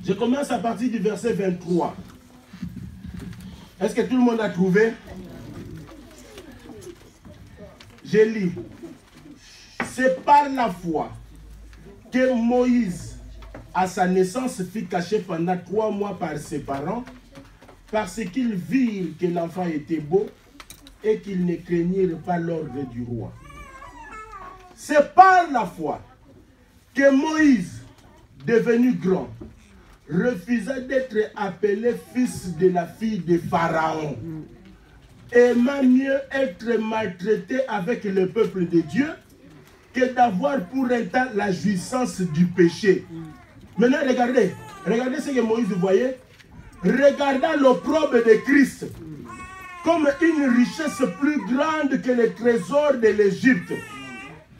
Je commence à partir du verset 23. Est-ce que tout le monde a trouvé? Je lis. C'est par la foi que Moïse, à sa naissance, fut caché pendant 3 mois par ses parents, parce qu'ils virent que l'enfant était beau et qu'ils ne craignirent pas l'ordre du roi. C'est par la foi que Moïse, devenu grand, refusa d'être appelé fils de la fille de Pharaon. Aimant mieux être maltraité avec le peuple de Dieu que d'avoir pour un temps la jouissance du péché. Maintenant, regardez ce que Moïse voyait. Regardant l'opprobre de Christ comme une richesse plus grande que les trésors de l'Égypte.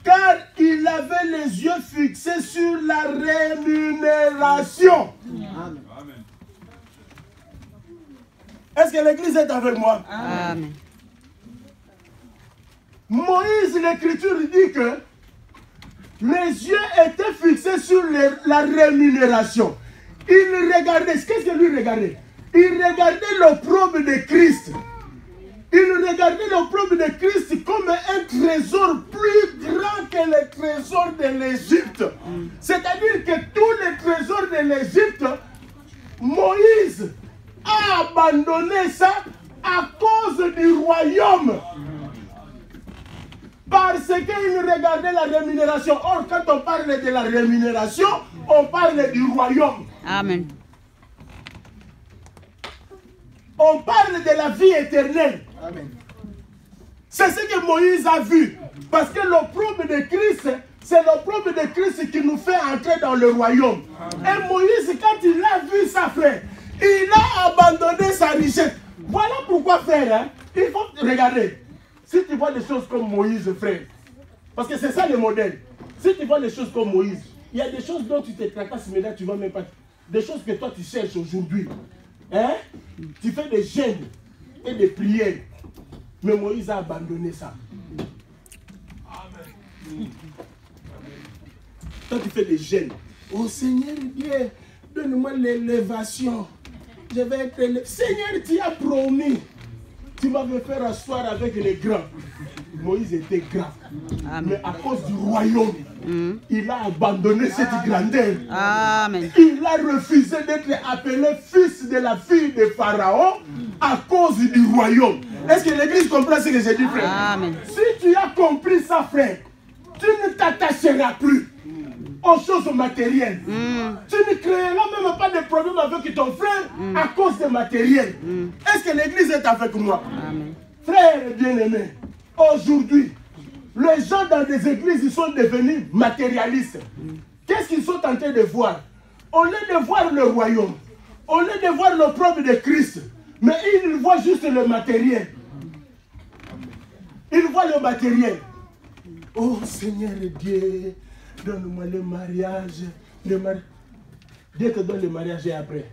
Car il avait les yeux fixés sur la rémunération. Amen. Est-ce que l'Église est avec moi? Amen. Moïse, l'Écriture dit que les yeux étaient fixés sur la rémunération. Il regardait, qu'est-ce que lui regardait? Il regardait l'opprobre de Christ. Il regardait l'opprobre de Christ comme un trésor plus grand que les trésors de l'Égypte. C'est-à-dire que tous les trésors de l'Égypte, Moïse a abandonné ça à cause du royaume. Parce qu'il regardait la rémunération. Or, quand on parle de la rémunération, on parle du royaume. Amen. On parle de la vie éternelle. Amen. C'est ce que Moïse a vu. Parce que l'opprobre de Christ, c'est l'opprobre de Christ qui nous fait entrer dans le royaume. Amen. Et Moïse, quand il a vu ça, frère, il a abandonné sa richesse. Voilà pourquoi, frère, hein, il faut regarder. Si tu vois des choses comme Moïse, frère, parce que c'est ça le modèle. Si tu vois des choses comme Moïse, il y a des choses dont tu te tracasses, mais là tu ne vas même pas. Des choses que toi tu cherches aujourd'hui. Hein? Tu fais des jeûnes et des prières. Mais Moïse a abandonné ça. Amen. Toi tu fais des jeûnes. Oh Seigneur Dieu, donne-moi l'élévation. Je vais être élevé. Seigneur, tu as promis. Tu m'avais fait asseoir avec les grands. Moïse était grand. Amen. Mais à cause du royaume, il a abandonné cette grandeur. Amen. Il a refusé d'être appelé fils de la fille de Pharaon à cause du royaume. Est-ce que l'Église comprend ce que j'ai dit, frère? Amen. Si tu as compris ça, frère, tu ne t'attacheras plus aux choses matérielles. Tu ne créeras même pas de problème avec ton frère à cause des matériels. Est-ce que l'Église est avec moi? Amen. Frères bien-aimés, aujourd'hui, les gens dans des églises, ils sont devenus matérialistes. Qu'est-ce qu'ils sont en train de voir? Au lieu de voir le royaume, au lieu de voir l'opprobre de Christ, mais ils voient juste le matériel. Ils voient le matériel. Oh Seigneur Dieu, donne-moi le mariage. Dieu te donne le mariage et après.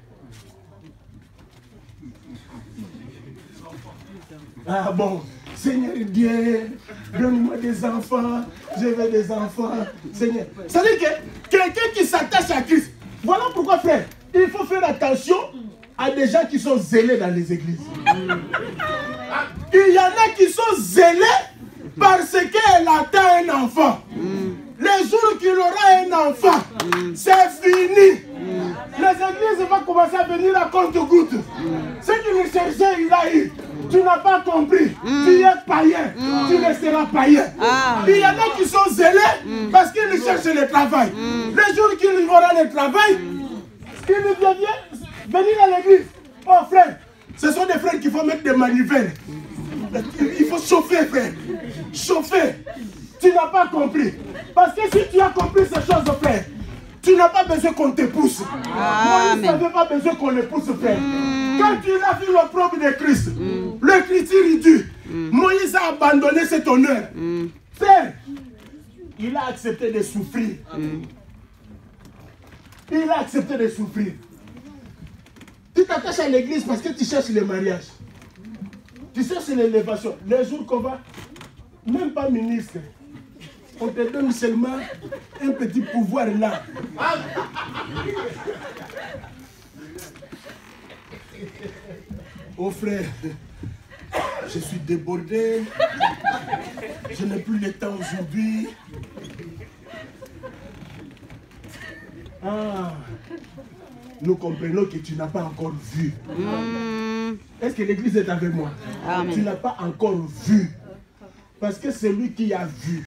Ah bon, Seigneur Dieu, donne-moi des enfants, je veux des enfants, Seigneur. Ça veut dire que quelqu'un qui s'attache à Christ, voilà pourquoi, frère, il faut faire attention à des gens qui sont zélés dans les églises. Il y en a qui sont zélés parce qu'elle attend un enfant. Le jour qu'il aura un enfant, c'est fini. Les églises vont commencer à venir à compte-gouttes. Ce qu'il cherchait, il a eu. Tu n'as pas compris. Tu es païen. Tu resteras païen. Il y en a qui sont zélés parce qu'ils cherchent le travail. Le jour qu'il aura le travail, il vient venir à l'église. Oh frère, ce sont des frères qu'il faut mettre des manivelles. Il faut chauffer, frère. Chauffer. Tu n'as pas compris. Parce que si tu as compris ces choses, frère, tu n'as pas besoin qu'on te pousse. Moïse n'avait pas besoin qu'on le pousse, frère. Quand il a vu l'opprobre de Christ, l'Écriture dit, Moïse a abandonné cet honneur. Frère, il a accepté de souffrir. Il a accepté de souffrir. Tu t'attaches à l'église parce que tu cherches le mariage. Tu cherches l'élévation. Les jours qu'on va, même pas ministre, on te donne seulement un petit pouvoir là. Oh frère, je suis débordé. Je n'ai plus le temps aujourd'hui. Ah, nous comprenons que tu n'as pas encore vu. Est-ce que l'église est avec moi? Amen. Tu n'as pas encore vu. Parce que c'est lui qui a vu.